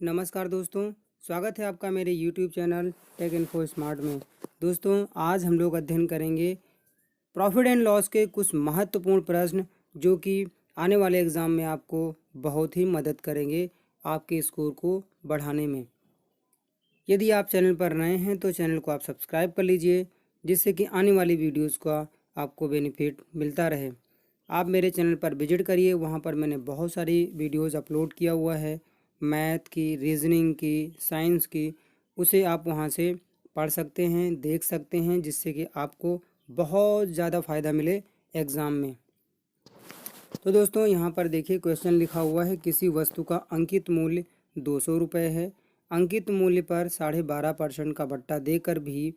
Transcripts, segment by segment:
नमस्कार दोस्तों, स्वागत है आपका मेरे YouTube channel take info smart में। दोस्तों, आज हम लोग अध्ययन करेंगे प्रॉफिट एंड लॉस के कुछ महत्वपूर्ण प्रश्न जो कि आने वाले एग्ज़ाम में आपको बहुत ही मदद करेंगे आपके स्कोर को बढ़ाने में। यदि आप चैनल पर नए हैं तो चैनल को आप सब्सक्राइब कर लीजिए, जिससे कि आने वाली वीडियोज़ का आपको बेनिफिट मिलता रहे। आप मेरे चैनल पर विजिट करिए, वहाँ पर मैंने बहुत सारी वीडियोज़ अपलोड किया हुआ है, मैथ की, रीजनिंग की, साइंस की। उसे आप वहाँ से पढ़ सकते हैं, देख सकते हैं, जिससे कि आपको बहुत ज़्यादा फ़ायदा मिले एग्ज़ाम में। तो दोस्तों, यहाँ पर देखिए क्वेश्चन लिखा हुआ है, किसी वस्तु का अंकित मूल्य 200 रुपये है। अंकित मूल्य पर 12.5% का बट्टा देकर भी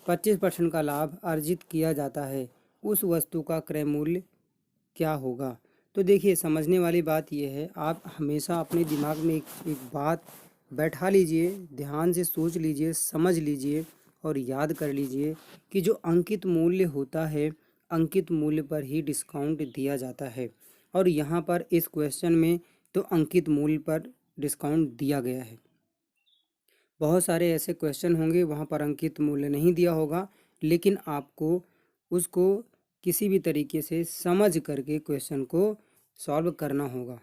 25% का लाभ अर्जित किया जाता है। उस वस्तु का क्रय मूल्य क्या होगा? तो देखिए, समझने वाली बात यह है, आप हमेशा अपने दिमाग में एक बात बैठा लीजिए, ध्यान से सोच लीजिए, समझ लीजिए और याद कर लीजिए कि जो अंकित मूल्य होता है, अंकित मूल्य पर ही डिस्काउंट दिया जाता है। और यहाँ पर इस क्वेश्चन में तो अंकित मूल्य पर डिस्काउंट दिया गया है। बहुत सारे ऐसे क्वेश्चन होंगे वहाँ पर अंकित मूल्य नहीं दिया होगा, लेकिन आपको उसको किसी भी तरीके से समझ करके क्वेश्चन को सॉल्व करना होगा।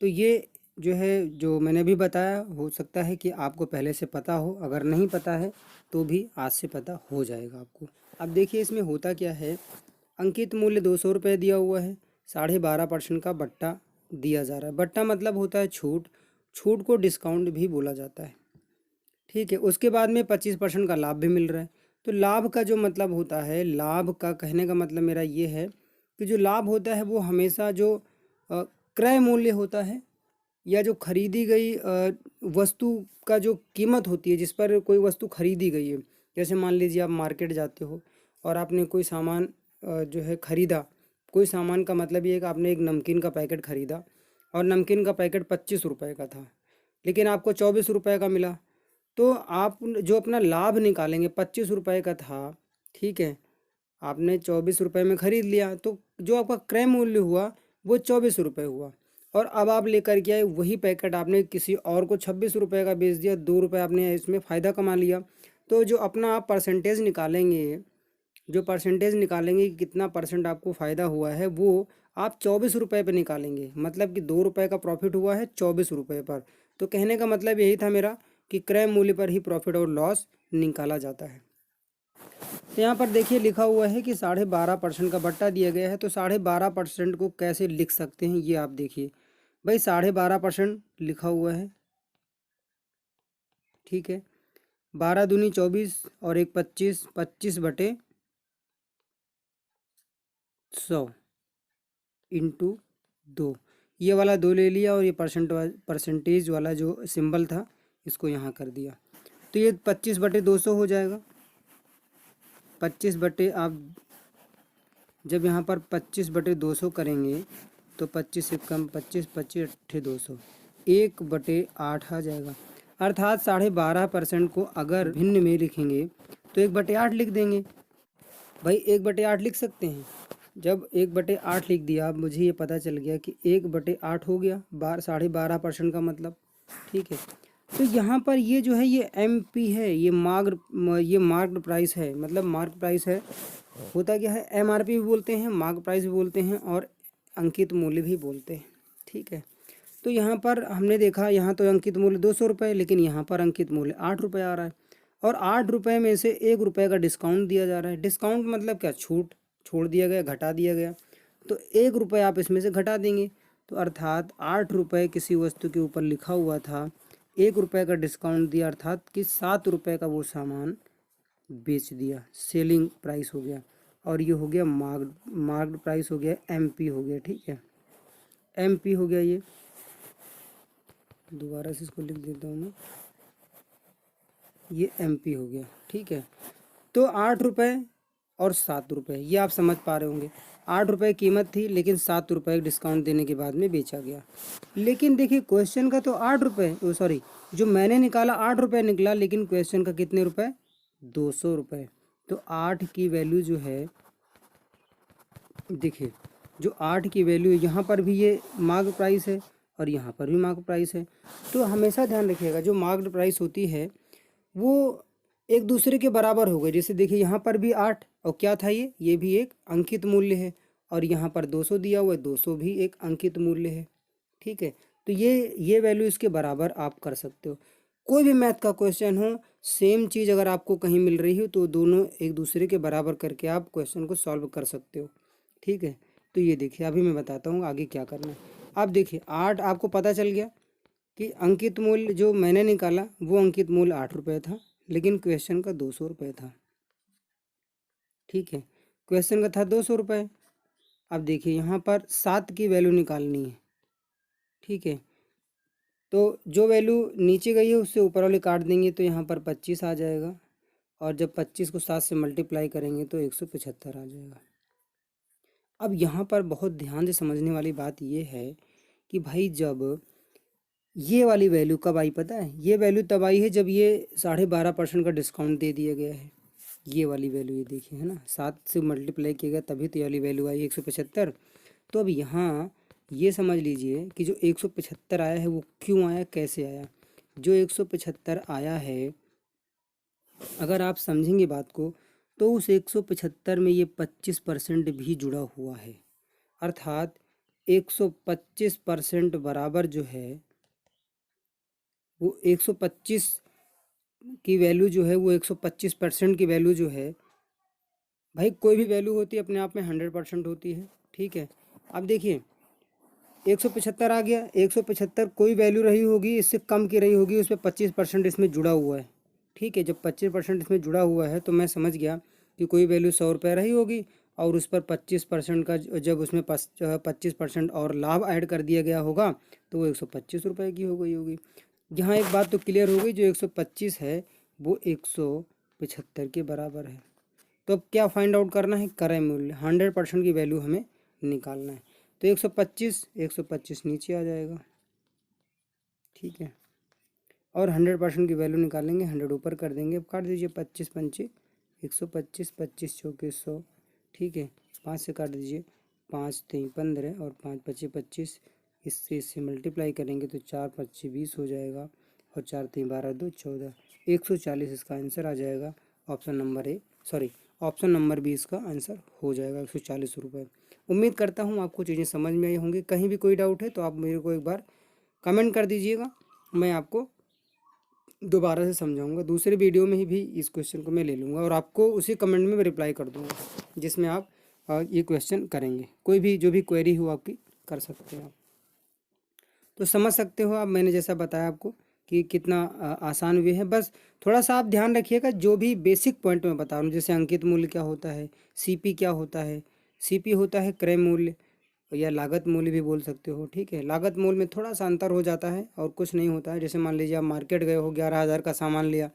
तो ये जो है, जो मैंने भी बताया, हो सकता है कि आपको पहले से पता हो, अगर नहीं पता है तो भी आज से पता हो जाएगा आपको। अब देखिए इसमें होता क्या है, अंकित मूल्य 200 रुपये दिया हुआ है, 12.5% का बट्टा दिया जा रहा है। बट्टा मतलब होता है छूट, छूट को डिस्काउंट भी बोला जाता है, ठीक है। उसके बाद में 25% का लाभ भी मिल रहा है। तो लाभ का जो मतलब होता है, लाभ का कहने का मतलब मेरा ये है कि जो लाभ होता है वो हमेशा जो क्रय मूल्य होता है या जो खरीदी गई वस्तु का जो कीमत होती है, जिस पर कोई वस्तु खरीदी गई है। जैसे मान लीजिए आप मार्केट जाते हो और आपने कोई सामान जो है खरीदा। कोई सामान का मतलब ये है कि आपने एक नमकीन का पैकेट खरीदा और नमकीन का पैकेट 25 रुपये का था, लेकिन आपको 24 रुपये का मिला। तो आप जो अपना लाभ निकालेंगे, 25 रुपये का था, ठीक है, आपने 24 रुपये में ख़रीद लिया, तो जो आपका क्रय मूल्य हुआ वो 24 रुपये हुआ। और अब आप लेकर के आए वही पैकेट, आपने किसी और को 26 रुपये का बेच दिया, 2 रुपये आपने इसमें फ़ायदा कमा लिया। तो जो अपना आप परसेंटेज निकालेंगे, जो परसेंटेज निकालेंगे कि कितना परसेंट आपको फ़ायदा हुआ है, वो आप 24 रुपये पर निकालेंगे। मतलब कि 2 रुपये का प्रॉफिट हुआ है 24 रुपये पर। तो कहने का मतलब यही था मेरा कि क्रय मूल्य पर ही प्रॉफिट और लॉस निकाला जाता है। तो यहाँ पर देखिए लिखा हुआ है कि 12.5% का बट्टा दिया गया है। तो 12.5% को कैसे लिख सकते हैं ये आप देखिए। भाई 12.5% लिखा हुआ है, ठीक है। 12 दूनी 24 और एक 25, 25/100 इंटू 2। ये वाला 2 ले लिया और ये परसेंटेज वाला जो सिंबल था इसको यहाँ कर दिया। तो ये 25/200 हो जाएगा। 25 बटे आप जब यहाँ पर 25/200 करेंगे तो 25 से कम 25, 25 अट्ठे 200, 1/8 आ जाएगा। अर्थात 12.5% को अगर भिन्न में लिखेंगे तो 1/8 लिख देंगे। भाई 1/8 लिख सकते हैं। जब 1/8 लिख दिया, अब मुझे ये पता चल गया कि 1/8 हो गया 12.5% का मतलब, ठीक है। तो यहाँ पर ये जो है ये MP है, ये मार्क्ड प्राइस है, मतलब मार्क प्राइस है। होता क्या है, MRP भी बोलते हैं, मार्क प्राइस भी बोलते हैं और अंकित मूल्य भी बोलते हैं, ठीक है। तो यहाँ पर हमने देखा, यहाँ तो अंकित मूल्य 200 रुपये, लेकिन यहाँ पर अंकित मूल्य 8 रुपये आ रहा है और 8 रुपये में से 1 रुपये का डिस्काउंट दिया जा रहा है। डिस्काउंट मतलब क्या, छूट, छोड़ दिया गया, घटा दिया गया। तो 1 रुपये आप इसमें से घटा देंगे, तो अर्थात 8 रुपये किसी वस्तु के ऊपर लिखा हुआ था, 1 रुपये का डिस्काउंट दिया, अर्थात कि 7 रुपये का वो सामान बेच दिया, सेलिंग प्राइस हो गया। और ये हो गया मार्क्ड प्राइस हो गया, MP हो गया, ठीक है, MP हो गया। ये दोबारा से इसको लिख देता हूँ मैं, ये MP हो गया, ठीक है। तो 8 रुपये और 7 रुपये, ये आप समझ पा रहे होंगे। 8 रुपये कीमत थी, लेकिन 7 रुपये डिस्काउंट देने के बाद में बेचा गया। लेकिन देखिए क्वेश्चन का तो 8 रुपये, सॉरी, जो मैंने निकाला 8 रुपये निकला, लेकिन क्वेश्चन का कितने रुपये, 200 रुपये। तो 8 की वैल्यू जो है, देखिए जो 8 की वैल्यू, यहाँ पर भी ये मार्क प्राइस है और यहाँ पर भी मार्केट प्राइस है। तो हमेशा ध्यान रखिएगा जो मार्केट प्राइस होती है वो एक दूसरे के बराबर हो गए। जैसे देखिए यहाँ पर भी 8 और क्या था ये भी एक अंकित मूल्य है, और यहाँ पर 200 दिया हुआ है, 200 भी एक अंकित मूल्य है। ठीक है, तो ये वैल्यू इसके बराबर आप कर सकते हो। कोई भी मैथ का क्वेश्चन हो, सेम चीज़ अगर आपको कहीं मिल रही हो तो दोनों एक दूसरे के बराबर करके आप क्वेश्चन को सॉल्व कर सकते हो। ठीक है, तो ये देखिए अभी मैं बताता हूँ आगे क्या करना है। आप देखिए 8 आपको पता चल गया कि अंकित मूल्य जो मैंने निकाला वो अंकित मूल्य 8 रुपये था, लेकिन क्वेश्चन का 200 रुपये था। ठीक है, क्वेश्चन का था 200 रुपये। अब देखिए यहाँ पर 7 की वैल्यू निकालनी है। ठीक है, तो जो वैल्यू नीचे गई है उससे ऊपर वाले काट देंगे तो यहाँ पर 25 आ जाएगा, और जब 25 को 7 से मल्टीप्लाई करेंगे तो 175 आ जाएगा। अब यहाँ पर बहुत ध्यान से समझने वाली बात ये है कि भाई जब ये वाली वैल्यू कब आई पता है, ये वैल्यू तब आई है जब ये 12.5% का डिस्काउंट दे दिया गया है। ये वाली वैल्यू ये देखिए है ना, 7 से मल्टीप्लाई किया गया तभी तो ये वाली वैल्यू आई 175। तो अब यहाँ ये समझ लीजिए कि जो 175 आया है वो क्यों आया, कैसे आया। जो 175 आया है अगर आप समझेंगे बात को तो उस 175 में ये 25% भी जुड़ा हुआ है, अर्थात 125% बराबर जो है वो 125 की वैल्यू जो है वो 125% की वैल्यू जो है, भाई कोई भी वैल्यू होती है अपने आप में 100% होती है। ठीक है, अब देखिए 175 आ गया, 175 कोई वैल्यू रही होगी इससे कम की रही होगी, उस पर 25% इसमें जुड़ा हुआ है। ठीक है, जब 25% इसमें जुड़ा हुआ है तो मैं समझ गया कि कोई वैल्यू 100 रुपये रही होगी, और उस पर 25% का जब उसमें 25% और लाभ ऐड कर दिया गया होगा तो वो 125 रुपये की हो गई होगी। यहाँ एक बात तो क्लियर हो गई, जो 125 है वो 175 के बराबर है। तो अब क्या फाइंड आउट करना है, क्रय मूल्य, 100% की वैल्यू हमें निकालना है। तो 125 नीचे आ जाएगा। ठीक है, और 100% की वैल्यू निकालेंगे, 100 ऊपर कर देंगे। अब काट दीजिए, 25 पंचे 125, 25 चौके 100। ठीक है, 5 से काट दीजिए, 5 3 15 और 5 पच्चे 25। इससे मल्टीप्लाई करेंगे तो 4 पच्चे 20 हो जाएगा, और 4 3 12 2 14, 140 इसका आंसर आ जाएगा। Option number A sorry option number B इसका आंसर हो जाएगा, 140 रुपये। उम्मीद करता हूँ आपको चीज़ें समझ में आई होंगी। कहीं भी कोई डाउट है तो आप मेरे को एक बार कमेंट कर दीजिएगा, मैं आपको दोबारा से समझाऊंगा। दूसरे वीडियो में ही भी इस क्वेश्चन को मैं ले लूँगा और आपको उसी कमेंट में रिप्लाई कर दूँगा जिसमें आप ये क्वेश्चन करेंगे। कोई भी जो भी क्वेरी हो आपकी कर सकते हैं आप। तो समझ सकते हो आप, मैंने जैसा बताया आपको कि कितना आसान वे है। बस थोड़ा सा आप ध्यान रखिएगा, जो भी बेसिक पॉइंट मैं बता रहा हूँ, जैसे अंकित मूल्य क्या होता है, सीपी क्या होता है। सीपी होता है क्रय मूल्य, या लागत मूल्य भी बोल सकते हो। ठीक है, लागत मूल्य में थोड़ा सा अंतर हो जाता है और कुछ नहीं होता है। जैसे मान लीजिए आप मार्केट गए हो, 11,000 का सामान लिया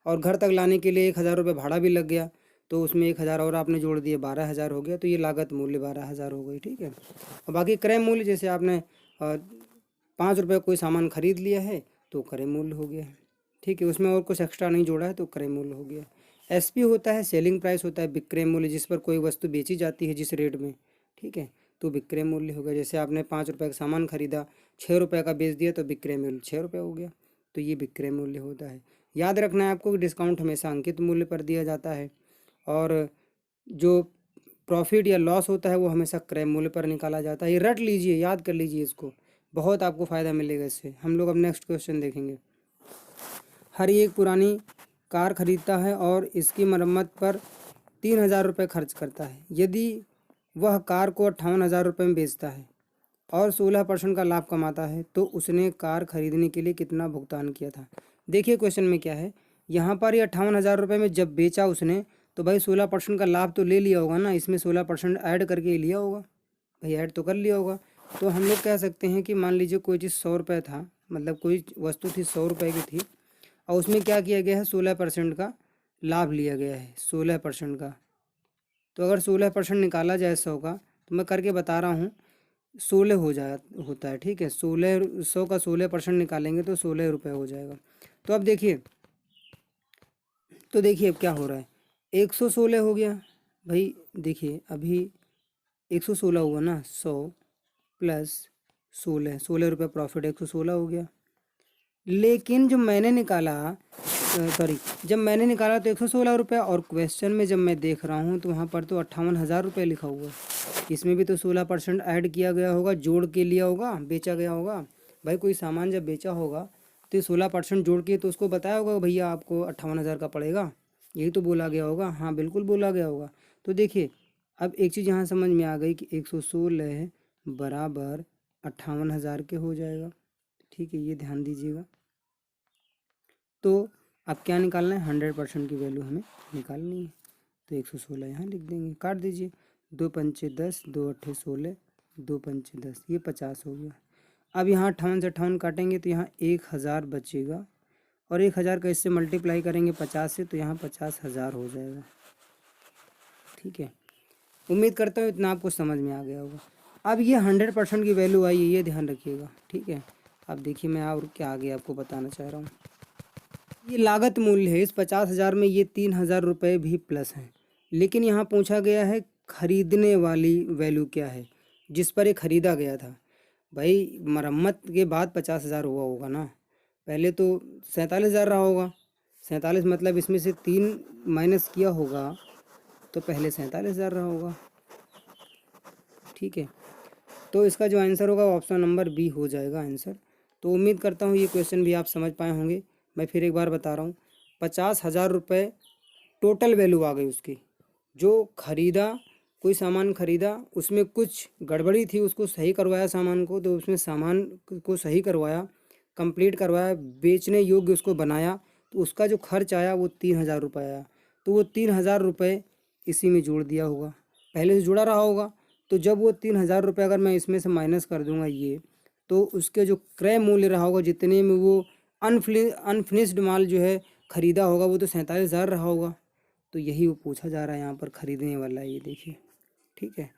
और घर तक लाने के लिए 1,000 रुपये भाड़ा भी लग गया, तो उसमें 1,000 और आपने जोड़ दिए, 12,000 हो गया, तो ये लागत मूल्य 12,000 हो गई। ठीक है, और बाकी क्रय मूल्य जैसे आपने 5 रुपये कोई सामान खरीद लिया है तो क्रय मूल्य हो गया है। ठीक है, उसमें और कुछ एक्स्ट्रा नहीं जोड़ा है तो क्रय मूल्य हो गया। एसपी होता है सेलिंग प्राइस होता है, विक्रय मूल्य, जिस पर कोई वस्तु बेची जाती है जिस रेट में। ठीक है, तो विक्रय मूल्य हो गया। जैसे आपने 5 रुपये का सामान खरीदा, 6 रुपये का बेच दिया तो विक्रय मूल्य 6 रुपये हो गया, तो ये विक्रय मूल्य होता है। याद रखना है आपको कि डिस्काउंट हमेशा अंकित मूल्य पर दिया जाता है, और जो प्रॉफिट या लॉस होता है वो हमेशा क्रय मूल्य पर निकाला जाता है। ये रट लीजिए, याद कर लीजिए इसको, बहुत आपको फ़ायदा मिलेगा इससे। हम लोग अब नेक्स्ट क्वेश्चन देखेंगे। हर एक पुरानी कार खरीदता है और इसकी मरम्मत पर 3,000 रुपये खर्च करता है। यदि वह कार को 58,000 रुपये में बेचता है और 16% का लाभ कमाता है तो उसने कार खरीदने के लिए कितना भुगतान किया था। देखिए क्वेश्चन में क्या है, यहाँ पर ये 58,000 रुपये में जब बेचा उसने तो भाई 16% का लाभ तो ले लिया होगा ना, इसमें 16% ऐड करके लिया होगा, भाई ऐड तो कर लिया होगा। तो हम लोग कह सकते हैं कि मान लीजिए कोई चीज़ 100 रुपये था, मतलब कोई वस्तु थी 100 रुपये की थी, और उसमें क्या किया गया है, 16% का लाभ लिया गया है, 16% का। तो अगर 16% निकाला जाए 100 का, तो मैं करके बता रहा हूँ, 16 होता है। ठीक है, 100 का 16% निकालेंगे तो 16 रुपये हो जाएगा। तो अब देखिए, अब क्या हो रहा है, 116 हो गया भाई। देखिए अभी 116 हुआ ना, 100 प्लस 16 रुपये प्रॉफिट, 116 हो गया। लेकिन जब मैंने निकाला जब मैंने निकाला तो 116 रुपये, और क्वेश्चन में जब मैं देख रहा हूँ तो वहाँ पर तो 58,000 रुपये लिखा हुआ है। इसमें भी तो 16% ऐड किया गया होगा, जोड़ के लिया होगा, बेचा गया होगा। भाई कोई सामान जब बेचा होगा तो 16% जोड़ के तो उसको बताया होगा भैया आपको 58,000 का पड़ेगा, यही तो बोला गया होगा। हाँ बिल्कुल बोला गया होगा। तो देखिए अब एक चीज़ यहाँ समझ में आ गई कि 116 बराबर 58,000 के हो जाएगा। ठीक है, ये ध्यान दीजिएगा। तो अब क्या निकालना है, 100% की वैल्यू हमें निकालनी है। तो 116 यहाँ लिख देंगे, काट दीजिए। 2 पंचे 10, 2 अट्ठे 16, 2 पंचे 10, ये 50 हो गया। अब यहाँ 58 से 58 काटेंगे तो यहाँ 1000 बचेगा, और 1000 का इससे मल्टीप्लाई करेंगे 50 से, तो यहाँ 50,000 हो जाएगा। ठीक है, उम्मीद करता हूँ इतना आपको समझ में आ गया होगा। अब ये 100% की वैल्यू आई है, ये ध्यान रखिएगा। ठीक है, अब देखिए मैं और क्या आगे आपको बताना चाह रहा हूँ। ये लागत मूल्य है, इस 50,000 में ये 3,000 रुपये भी प्लस हैं। लेकिन यहाँ पूछा गया है खरीदने वाली वैल्यू क्या है, जिस पर ये खरीदा गया था। भाई मरम्मत के बाद 50,000 हुआ होगा ना, पहले तो 47,000 रहा होगा। 47 मतलब इसमें से 3 माइनस किया होगा तो पहले 47,000 रहा होगा। ठीक है, तो इसका जो आंसर होगा ऑप्शन नंबर बी हो जाएगा आंसर। तो उम्मीद करता हूँ ये क्वेश्चन भी आप समझ पाए होंगे। मैं फिर एक बार बता रहा हूँ, 50,000 रुपये टोटल वैल्यू आ गई उसकी। जो खरीदा, कोई सामान खरीदा, उसमें कुछ गड़बड़ी थी, उसको सही करवाया सामान को, तो उसमें सामान को सही करवाया, कंप्लीट करवाया, बेचने योग्य उसको बनाया, तो उसका जो खर्च आया वो 3,000 रुपये आया। तो वो 3,000 रुपये इसी में जोड़ दिया होगा, पहले से जुड़ा रहा होगा। तो जब वो 3,000 रुपये अगर मैं इसमें से माइनस कर दूंगा ये, तो उसके जो क्रय मूल्य रहा होगा, जितने में वो अनफिनिश्ड माल जो है ख़रीदा होगा, वो तो 47,000 रहा होगा। तो यही वो पूछा जा रहा है यहाँ पर, खरीदने वाला है ये, देखिए। ठीक है,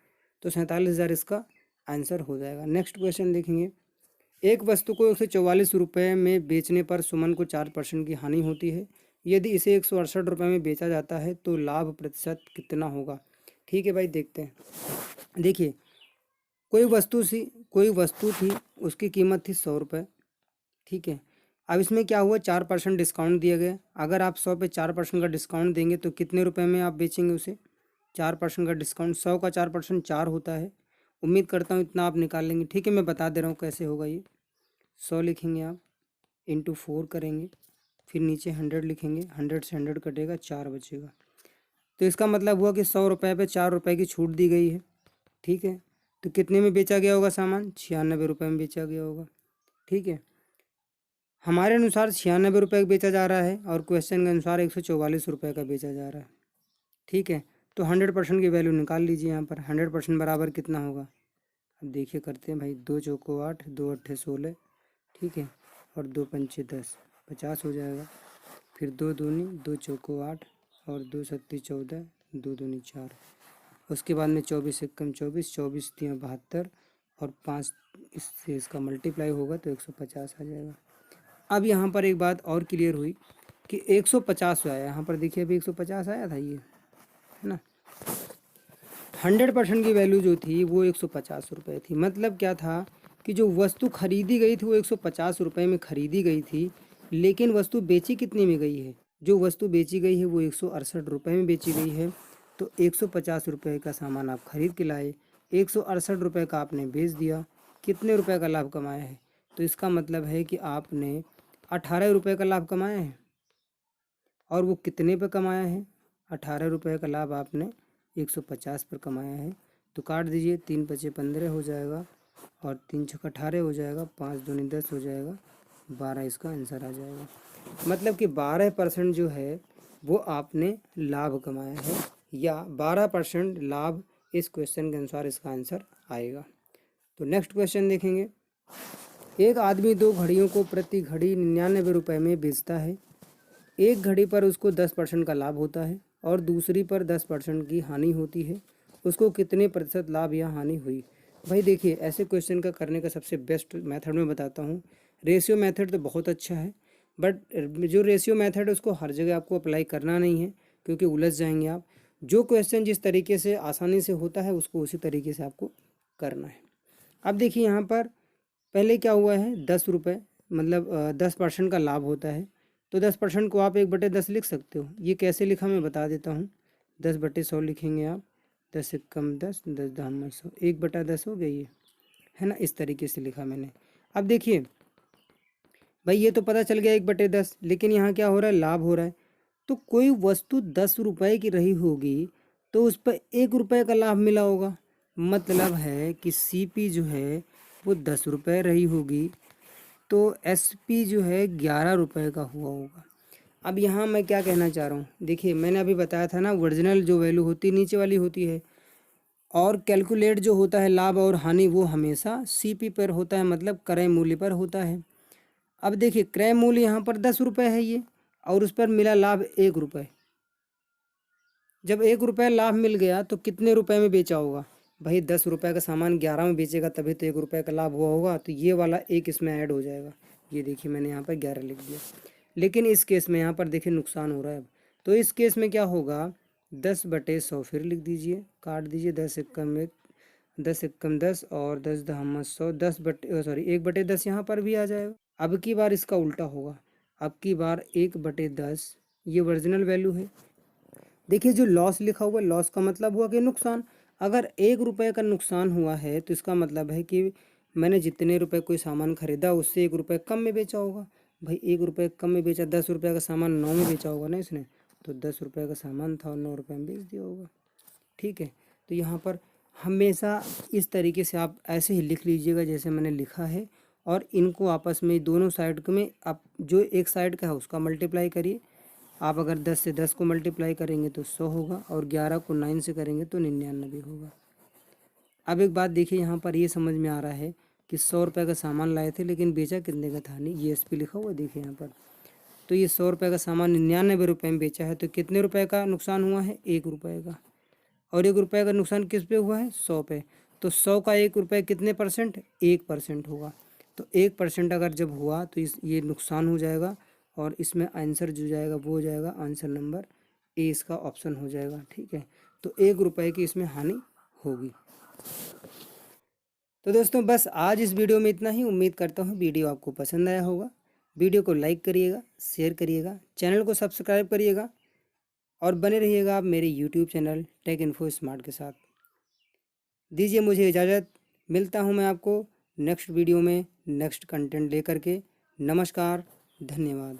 तो 47,000 इसका आंसर हो जाएगा। नेक्स्ट क्वेश्चन देखेंगे। एक वस्तु को 144 रुपये में बेचने पर सुमन को 4% की हानि होती है। यदि इसे 168 रुपये में बेचा जाता है तो लाभ प्रतिशत कितना होगा। ठीक है भाई, देखते हैं। देखिए कोई वस्तु थी, उसकी कीमत थी 100 रुपये। ठीक है, अब इसमें क्या हुआ, 4% डिस्काउंट दिया गया। अगर आप 100 पे 4% का डिस्काउंट देंगे तो कितने रुपए में आप बेचेंगे उसे। 4% का डिस्काउंट, 100 का 4% 4 होता है। उम्मीद करता हूँ इतना आप निकाल लेंगे। ठीक है, मैं बता दे रहा हूँ कैसे होगा ये। 100 लिखेंगे आप, इंटू 4 करेंगे, फिर नीचे 100 लिखेंगे, 100 से 100 कटेगा, 4 बचेगा। तो इसका मतलब हुआ कि 100 रुपये पे 4 रुपये की छूट दी गई है। ठीक है, तो कितने में बेचा गया होगा सामान, 96 रुपये में बेचा गया होगा। ठीक है, हमारे अनुसार 96 रुपये का बेचा जा रहा है, और क्वेश्चन के अनुसार 144 रुपये का बेचा जा रहा है। ठीक है, तो 100% की वैल्यू निकाल लीजिए यहाँ पर। 100% बराबर कितना होगा, अब देखिए करते हैं भाई। 2 चौको 8, 2 अट्ठे 16, ठीक है, और 2 पंचे 10, 50 हो जाएगा। फिर 2 दूनी 2 चौको 8, और 2 सत्ती 14, 2 दूनी 4। उसके बाद में 24 एकम 24, 24 तियाँ 72, और 5 इससे इसका मल्टीप्लाई होगा तो 150 आ जाएगा। अब यहाँ पर एक बात और क्लियर हुई कि 150 आया, यहाँ पर देखिए अभी 150 आया था, ये है ना। 100% की वैल्यू जो थी वो 150 रुपये थी। मतलब क्या था कि जो वस्तु खरीदी गई थी वो 150 रुपये में खरीदी गई थी, लेकिन वस्तु बेची कितने में गई है, जो वस्तु बेची गई है वो 168 रुपये में बेची गई है। तो 150 रुपये का सामान आप खरीद के लाए, 168 रुपये का आपने बेच दिया, कितने रुपए का लाभ कमाया है। तो इसका मतलब है कि आपने 18 रुपये का लाभ कमाया है। और वो कितने पे कमाया है, 18 रुपये का लाभ आपने 150 पर कमाया है। तो काट दीजिए, 3 पचे 15 हो जाएगा, और 3 छक्का 18 हो जाएगा, 5 दूनी 10 हो जाएगा, 12 इसका आंसर आ जाएगा। मतलब कि 12% जो है वो आपने लाभ कमाया है, या 12% लाभ इस क्वेश्चन के अनुसार इसका आंसर आएगा। तो नेक्स्ट क्वेश्चन देखेंगे। एक आदमी 2 घड़ियों को प्रति घड़ी 99 रुपये में बेचता है। एक घड़ी पर उसको 10% का लाभ होता है और दूसरी पर 10% की हानि होती है। उसको कितने प्रतिशत लाभ या हानि हुई। भाई देखिए, ऐसे क्वेश्चन का करने का सबसे बेस्ट मेथड मैं बताता हूँ। रेशियो मेथड तो बहुत अच्छा है, बट जो रेशियो मेथड है उसको हर जगह आपको अप्लाई करना नहीं है, क्योंकि उलझ जाएंगे आप। जो क्वेश्चन जिस तरीके से आसानी से होता है उसको उसी तरीके से आपको करना है। अब देखिए यहाँ पर पहले क्या हुआ है 10 रुपये, मतलब 10% का लाभ होता है, तो 10% को आप 1/10 लिख सकते हो। ये कैसे लिखा मैं बता देता हूँ। 10/100 लिखेंगे आप, 10 एकम 10, 10 दाम 100, 1/10 हो गया ये, है ना। इस तरीके से लिखा मैंने। अब देखिए भाई, ये तो पता चल गया 1/10, लेकिन यहाँ क्या हो रहा है, लाभ हो रहा है। तो कोई वस्तु 10 रुपये की रही होगी तो उस पर 1 रुपये का लाभ मिला होगा। मतलब है कि सीपी जो है वो 10 रुपये रही होगी, तो एसपी जो है 11 रुपये का हुआ होगा। अब यहाँ मैं क्या कहना चाह रहा हूँ, देखिए मैंने अभी बताया था ना, ओरिजिनल जो वैल्यू होती है नीचे वाली होती है, और कैलकुलेट जो होता है लाभ और हानि वो हमेशा सीपी पर होता है, मतलब क्रय मूल्य पर होता है। अब देखिए क्रय मूल्य यहाँ पर 10 रुपये है ये, और उस पर मिला लाभ 1 रुपये। जब 1 रुपये लाभ मिल गया तो कितने रुपए में बेचा होगा भाई? 10 रुपये का सामान 11 में बेचेगा तभी तो 1 रुपये का लाभ हुआ होगा, तो ये वाला एक इसमें ऐड हो जाएगा। ये देखिए मैंने यहाँ पर 11 लिख दिया। लेकिन इस केस में यहाँ पर देखिए नुकसान हो रहा है अब, तो इस केस में क्या होगा, 10/100 फिर लिख दीजिए, काट दीजिए, 10 एकम 1, 10 एकम 10 और 10 दहम 100, 1/10 यहाँ पर भी आ जाएगा। अब की बार इसका उल्टा होगा, अब की बार 1/10, ये ओरिजिनल वैल्यू है। देखिए जो लॉस लिखा हुआ है, लॉस का मतलब हुआ कि नुकसान। अगर 1 रुपये का नुकसान हुआ है तो इसका मतलब है कि मैंने जितने रुपए कोई सामान खरीदा उससे 1 रुपये कम में बेचा होगा। भाई 1 रुपये कम में बेचा, 10 रुपये का सामान 9 में बेचा होगा ना इसने, तो 10 रुपये का सामान था और 9 रुपये में बेच दिया होगा। ठीक है, तो यहाँ पर हमेशा इस तरीके से आप ऐसे ही लिख लीजिएगा जैसे मैंने लिखा है, और इनको आपस में दोनों साइड में आप जो एक साइड का है उसका मल्टीप्लाई करिए। आप अगर 10 से 10 को मल्टीप्लाई करेंगे तो 100 होगा, और 11 को 9 से करेंगे तो 99 होगा। अब एक बात देखिए, यहाँ पर ये समझ में आ रहा है कि 100 रुपये का सामान लाए थे लेकिन बेचा कितने का था, नहीं ये एसपी लिखा हुआ देखिए यहाँ पर। तो ये 100 रुपये का सामान 99 रुपये में बेचा है, तो कितने रुपए का नुकसान हुआ है, 1 रुपये का। और 1 रुपये का नुकसान किस पे हुआ है, 100 पे। तो 100 का 1 रुपये कितने परसेंट, 1% होगा। तो 1% अगर जब हुआ तो ये नुकसान हो जाएगा, और इसमें आंसर जो जाएगा वो हो जाएगा आंसर नंबर ए, इसका ऑप्शन हो जाएगा। ठीक है, तो 1 रुपये की इसमें हानि होगी। तो दोस्तों बस आज इस वीडियो में इतना ही। उम्मीद करता हूँ वीडियो आपको पसंद आया होगा। वीडियो को लाइक करिएगा, शेयर करिएगा, चैनल को सब्सक्राइब करिएगा, और बने रहिएगा आप मेरे YouTube channel take info smart के साथ। दीजिए मुझे इजाज़त, मिलता हूँ मैं आपको नेक्स्ट वीडियो में नेक्स्ट कंटेंट लेकर के। नमस्कार, धन्यवाद।